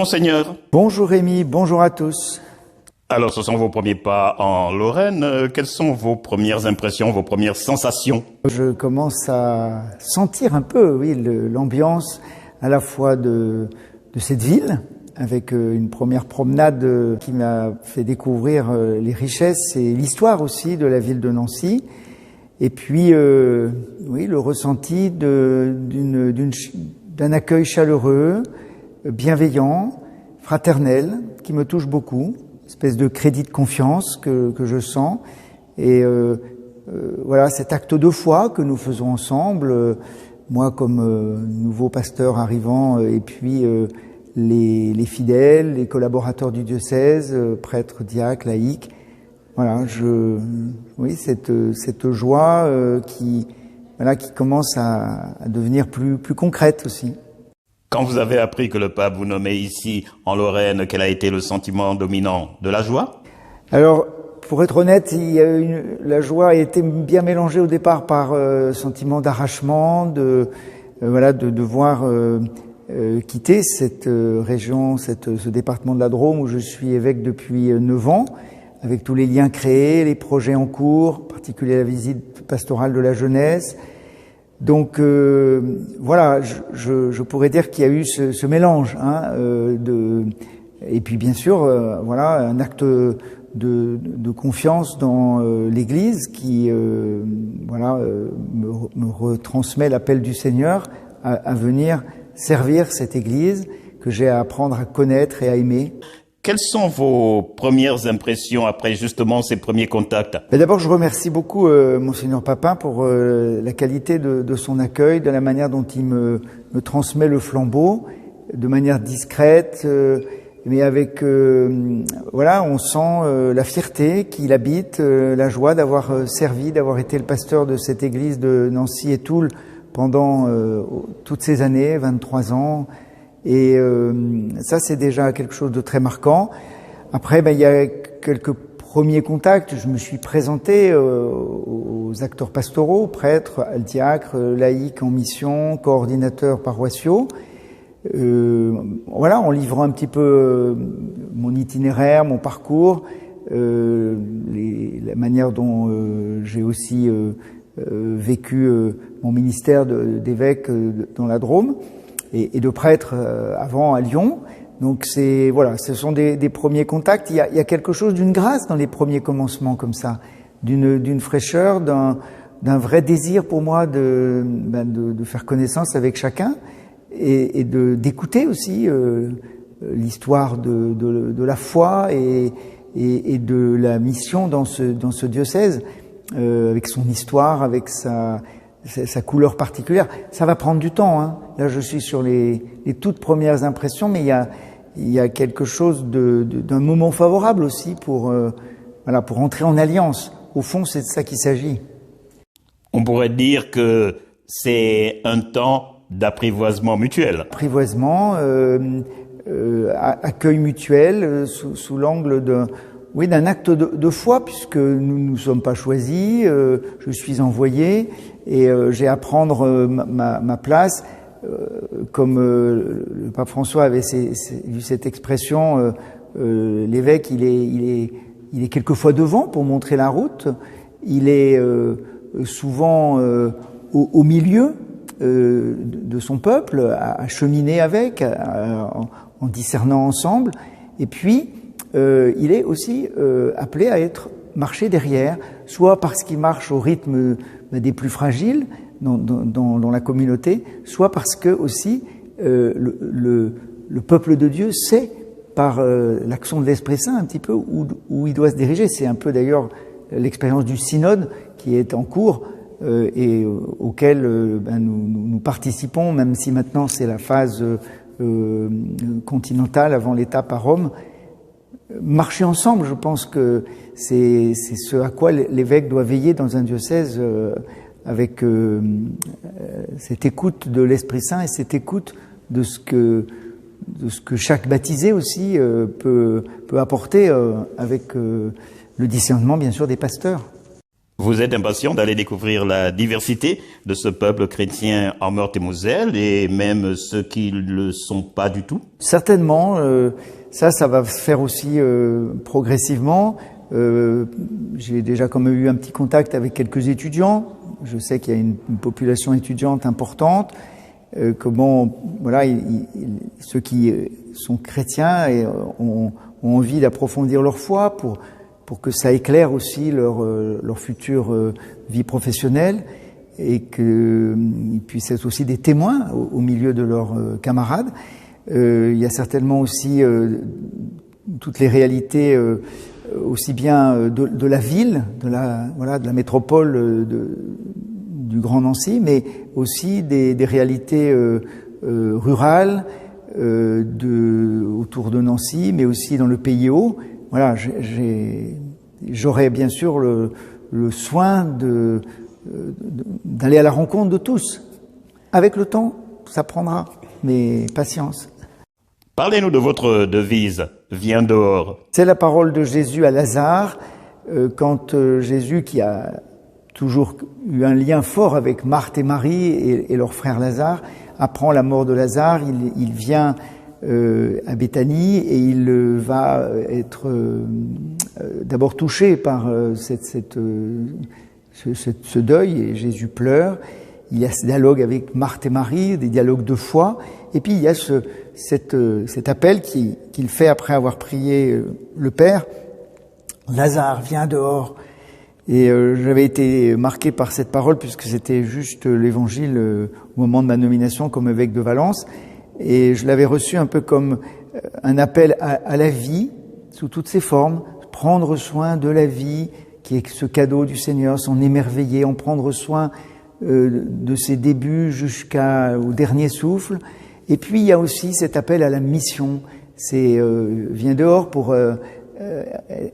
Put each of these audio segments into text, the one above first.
Monseigneur. Bonjour Rémi, bonjour à tous. Alors, ce sont vos premiers pas en Lorraine. Quelles sont vos premières impressions, vos premières sensations? Je commence à sentir un peu, oui, l'ambiance à la fois de cette ville, avec une première promenade qui m'a fait découvrir les richesses et l'histoire aussi de la ville de Nancy. Et puis, oui, le ressenti d'un accueil chaleureux, bienveillant, fraternel, qui me touche beaucoup. Espèce de crédit de confiance que je sens. Et voilà, cet acte de foi que nous faisons ensemble, moi comme nouveau pasteur arrivant, et puis les fidèles, les collaborateurs du diocèse, prêtres, diacres, laïcs. Voilà, oui, cette joie qui commence à devenir plus concrète aussi. Quand vous avez appris que le pape vous nommait ici en Lorraine, quel a été le sentiment dominant? De la joie? Alors, pour être honnête, la joie a été bien mélangée au départ par sentiment d'arrachement, de devoir quitter cette région, ce département de la Drôme où je suis évêque depuis 9 ans, avec tous les liens créés, les projets en cours, en particulier la visite pastorale de la jeunesse. Donc voilà, je pourrais dire qu'il y a eu ce mélange, et puis bien sûr, voilà, un acte de confiance dans l'Église qui, me retransmet l'appel du Seigneur à venir servir cette Église que j'ai à apprendre à connaître et à aimer. Quelles sont vos premières impressions après justement ces premiers contacts? D'abord, je remercie beaucoup Monseigneur Papin pour la qualité de son accueil, de la manière dont il me transmet le flambeau, de manière discrète, mais avec on sent la fierté qu'il habite, la joie d'avoir servi, d'avoir été le pasteur de cette église de Nancy et Toul pendant toutes ces années, 23 ans. Et ça, c'est déjà quelque chose de très marquant. Après, il y a quelques premiers contacts. Je me suis présenté aux acteurs pastoraux, prêtres, diacres, laïcs en mission, coordinateurs paroissiaux. En livrant un petit peu mon itinéraire, mon parcours, la manière dont j'ai aussi vécu mon ministère d'évêque dans la Drôme. Et de prêtre avant à Lyon. Donc ce sont des premiers contacts. Il y a quelque chose d'une grâce dans les premiers commencements comme ça, d'une fraîcheur, d'un vrai désir pour moi de faire connaissance avec chacun et d'écouter aussi l'histoire de la foi et de la mission dans ce diocèse, avec son histoire, avec sa couleur particulière. Ça va prendre du temps, Là, je suis sur les toutes premières impressions, mais il y a quelque chose d'un moment favorable aussi pour entrer en alliance. Au fond, c'est de ça qu'il s'agit. On pourrait dire que c'est un temps d'apprivoisement mutuel. Apprivoisement, accueil mutuel, sous l'angle d'un acte de foi, puisque nous ne sommes pas choisis, je suis envoyé et j'ai à prendre ma place. Comme le pape François avait eu cette expression, l'évêque il est quelquefois devant pour montrer la route, il est souvent au milieu de son peuple, à cheminer avec, en discernant ensemble, et puis il est aussi appelé à marcher derrière, soit parce qu'il marche au rythme des plus fragiles dans la communauté, soit parce que aussi le peuple de Dieu sait par l'action de l'Esprit Saint un petit peu où il doit se diriger. C'est un peu d'ailleurs l'expérience du synode qui est en cours et auquel nous participons, même si maintenant c'est la phase continentale avant l'étape à Rome. Marcher ensemble, je pense que c'est ce à quoi l'évêque doit veiller dans un diocèse, avec cette écoute de l'Esprit Saint et cette écoute de ce que chaque baptisé aussi peut apporter avec le discernement bien sûr des pasteurs. Vous êtes impatient d'aller découvrir la diversité de ce peuple chrétien en Meurthe-et-Moselle et même ceux qui ne le sont pas du tout? Certainement, ça va se faire aussi progressivement. J'ai déjà quand même eu un petit contact avec quelques étudiants. Je sais qu'il y a une population étudiante importante. Ceux qui sont chrétiens et ont envie d'approfondir leur foi pour que ça éclaire aussi leur future vie professionnelle et qu'ils puissent être aussi des témoins au milieu de leurs camarades. Il y a certainement aussi toutes les réalités aussi bien de la ville, de la métropole du Grand Nancy, mais aussi des réalités rurales autour de Nancy, mais aussi dans le Pays Haut. Voilà, j'aurai bien sûr le soin d'aller à la rencontre de tous. Avec le temps, ça prendra, mais patience. Parlez-nous de votre devise, « Viens dehors ». C'est la parole de Jésus à Lazare, quand Jésus, qui a toujours eu un lien fort avec Marthe et Marie et leur frère Lazare, apprend la mort de Lazare, il vient à Béthanie et il va être d'abord touché par ce deuil, et Jésus pleure. Il y a ce dialogue avec Marthe et Marie, des dialogues de foi, et puis il y a cet appel qu'il fait après avoir prié le Père. Lazare, viens dehors. Et j'avais été marqué par cette parole puisque c'était juste l'évangile au moment de ma nomination comme évêque de Valence. Et je l'avais reçu un peu comme un appel à la vie sous toutes ses formes, prendre soin de la vie qui est ce cadeau du Seigneur, s'en émerveiller, en prendre soin de ses débuts jusqu'au dernier souffle. Et puis il y a aussi cet appel à la mission, c'est viens dehors pour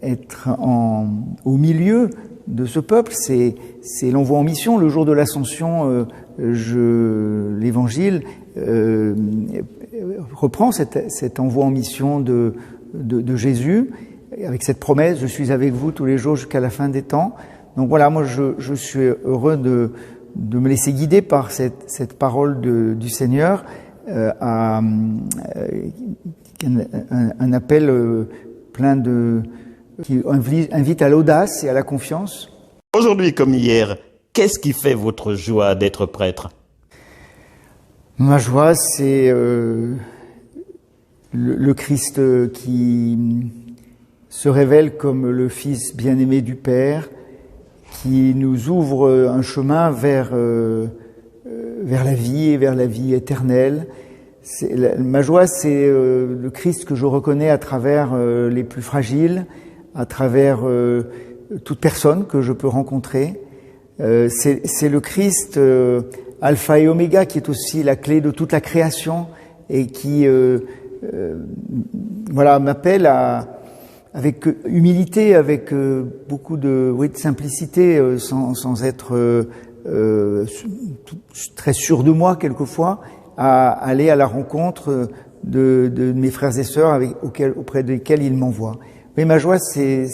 être au milieu de ce peuple, c'est l'envoi en mission. Le jour de l'Ascension, l'Évangile reprend cet envoi en mission de Jésus, avec cette promesse, je suis avec vous tous les jours jusqu'à la fin des temps. Donc voilà, moi je suis heureux de me laisser guider par cette parole du Seigneur, un appel plein qui invite à l'audace et à la confiance. Aujourd'hui comme hier, qu'est-ce qui fait votre joie d'être prêtre? Ma joie, c'est le Christ qui se révèle comme le Fils bien-aimé du Père, qui nous ouvre un chemin vers la vie et vers la vie éternelle. Ma joie, c'est le Christ que je reconnais à travers les plus fragiles, à travers toute personne que je peux rencontrer. C'est le Christ alpha et oméga qui est aussi la clé de toute la création et qui m'appelle avec humilité, avec beaucoup de simplicité, sans être très sûr de moi quelquefois, à aller à la rencontre de mes frères et sœurs auprès desquels il m'envoie. Mais ma joie, c'est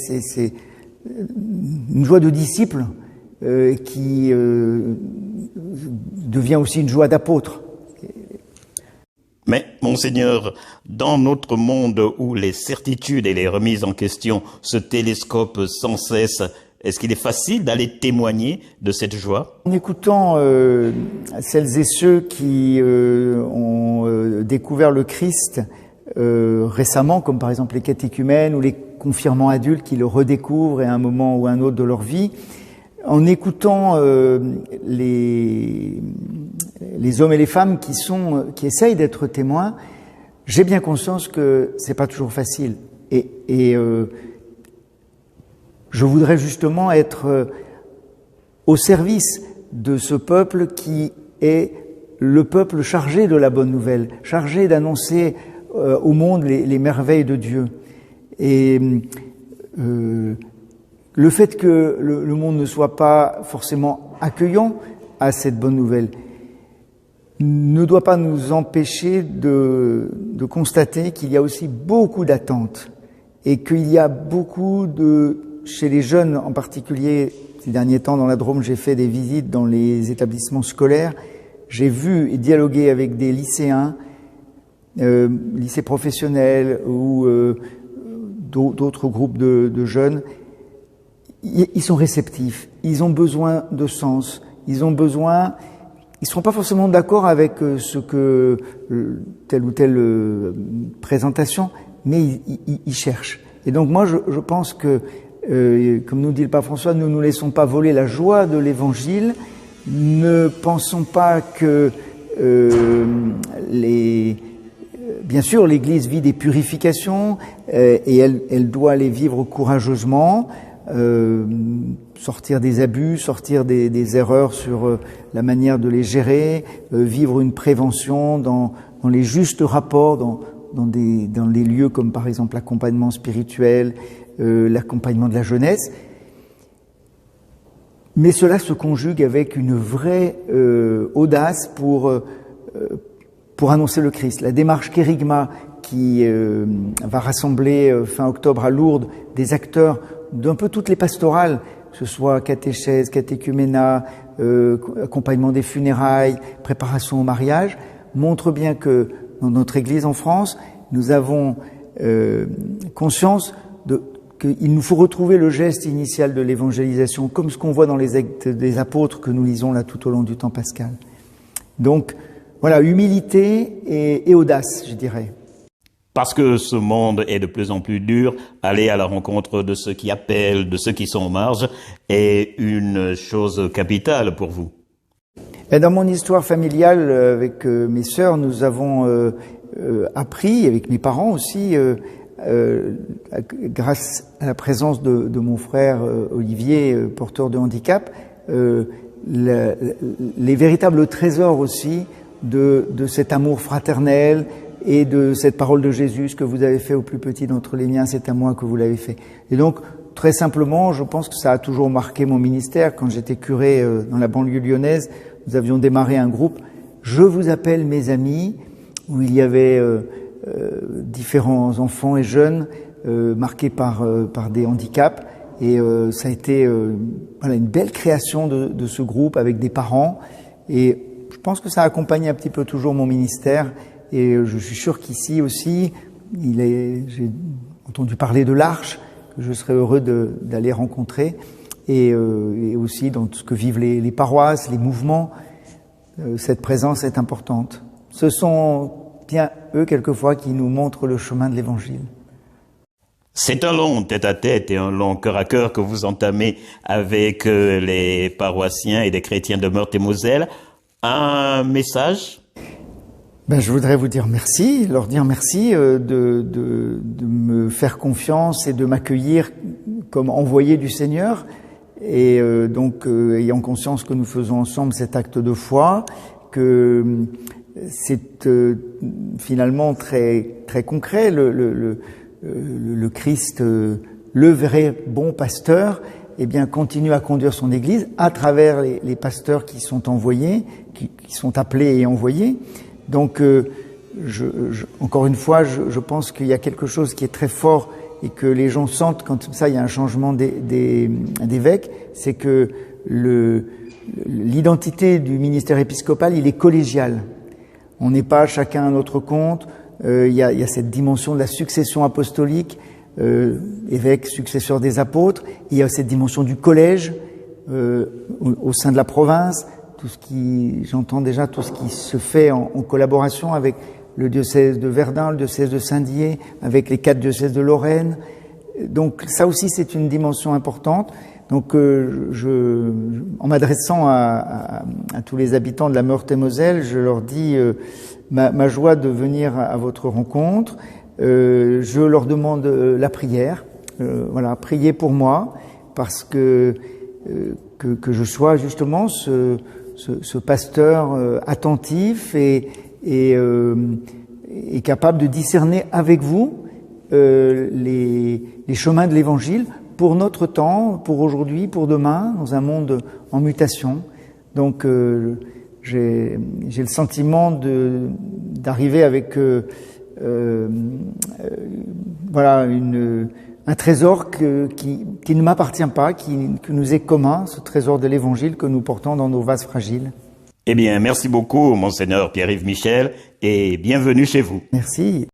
une joie de disciple qui devient aussi une joie d'apôtre. Mais, Monseigneur, dans notre monde où les certitudes et les remises en question se télescopent sans cesse, est-ce qu'il est facile d'aller témoigner de cette joie? En écoutant celles et ceux qui ont découvert le Christ récemment, comme par exemple les catéchumènes ou les confirmants adultes qui le redécouvrent à un moment ou à un autre de leur vie, en écoutant les hommes et les femmes qui essayent d'être témoins, j'ai bien conscience que c'est pas toujours facile. Et je voudrais justement être au service de ce peuple qui est le peuple chargé de la bonne nouvelle, chargé d'annoncer au monde les merveilles de Dieu. Et le fait que le monde ne soit pas forcément accueillant à cette bonne nouvelle ne doit pas nous empêcher de constater qu'il y a aussi beaucoup d'attentes et qu'il y a beaucoup de chez les jeunes en particulier, ces derniers temps dans la Drôme, j'ai fait des visites dans les établissements scolaires. J'ai vu et dialogué avec des lycéens, lycées professionnels ou d'autres groupes de jeunes. Ils sont réceptifs, ils ont besoin de sens, ils seront pas forcément d'accord avec ce que telle ou telle présentation, mais ils cherchent. Et donc moi je pense que, comme nous dit le pape François, nous ne nous laissons pas voler la joie de l'Évangile. Ne pensons pas que bien sûr l'Église vit des purifications et elle doit les vivre courageusement. Sortir des abus, sortir des erreurs sur la manière de les gérer, vivre une prévention dans les justes rapports, dans des lieux comme par exemple l'accompagnement spirituel, l'accompagnement de la jeunesse. Mais cela se conjugue avec une vraie audace pour annoncer le Christ. La démarche Kérigma qui va rassembler fin octobre à Lourdes des acteurs d'un peu toutes les pastorales, que ce soit catéchèse, catéchuménat, accompagnement des funérailles, préparation au mariage, montre bien que dans notre Église en France, nous avons conscience qu'il nous faut retrouver le geste initial de l'évangélisation, comme ce qu'on voit dans les actes des apôtres que nous lisons là tout au long du temps pascal. Donc voilà, humilité et audace, je dirais. Parce que ce monde est de plus en plus dur, aller à la rencontre de ceux qui appellent, de ceux qui sont en marge, est une chose capitale pour vous. Et dans mon histoire familiale, avec mes sœurs, nous avons appris, avec mes parents aussi, grâce à la présence de mon frère Olivier, porteur de handicap, les véritables trésors aussi de cet amour fraternel, et de cette parole de Jésus, ce que vous avez fait au plus petit d'entre les miens, c'est à moi que vous l'avez fait. Et donc, très simplement, je pense que ça a toujours marqué mon ministère. Quand j'étais curé dans la banlieue lyonnaise, nous avions démarré un groupe « Je vous appelle mes amis », où il y avait différents enfants et jeunes marqués par des handicaps. Et ça a été une belle création de ce groupe avec des parents. Et je pense que ça accompagne un petit peu toujours mon ministère. Et je suis sûr qu'ici aussi, j'ai entendu parler de l'Arche, que je serais heureux d'aller rencontrer, et aussi dans ce que vivent les paroisses, les mouvements, cette présence est importante. Ce sont bien eux, quelquefois, qui nous montrent le chemin de l'Évangile. C'est un long tête-à-tête et un long cœur à cœur que vous entamez avec les paroissiens et les chrétiens de Meurthe-et-Moselle. Un message ? Je voudrais vous dire merci, leur dire merci de me faire confiance et de m'accueillir comme envoyé du Seigneur. Et donc, ayant conscience que nous faisons ensemble cet acte de foi, que c'est finalement très très concret. Le Christ, le vrai bon pasteur, continue à conduire son Église à travers les pasteurs qui sont envoyés, qui sont appelés et envoyés. Donc, encore une fois, je pense qu'il y a quelque chose qui est très fort et que les gens sentent quand ça, il y a un changement d'évêque, c'est que l'identité du ministère épiscopal, il est collégial. On n'est pas chacun à notre compte. Il y a cette dimension de la succession apostolique, évêque, successeur des apôtres. Il y a cette dimension du collège au sein de la province. J'entends déjà tout ce qui se fait en collaboration avec le diocèse de Verdun, le diocèse de Saint-Dié, avec les 4 diocèses de Lorraine. Donc ça aussi, c'est une dimension importante. Donc en m'adressant à tous les habitants de la Meurthe-et-Moselle, je leur dis ma joie de venir à votre rencontre. Je leur demande la prière. Priez pour moi, parce que je sois justement ce pasteur attentif et capable de discerner avec vous les chemins de l'Évangile pour notre temps, pour aujourd'hui, pour demain, dans un monde en mutation. Donc j'ai le sentiment d'arriver avec un trésor qui ne m'appartient pas, qui nous est commun, ce trésor de l'Évangile que nous portons dans nos vases fragiles. Eh bien, merci beaucoup, Monseigneur Pierre-Yves Michel, et bienvenue chez vous. Merci.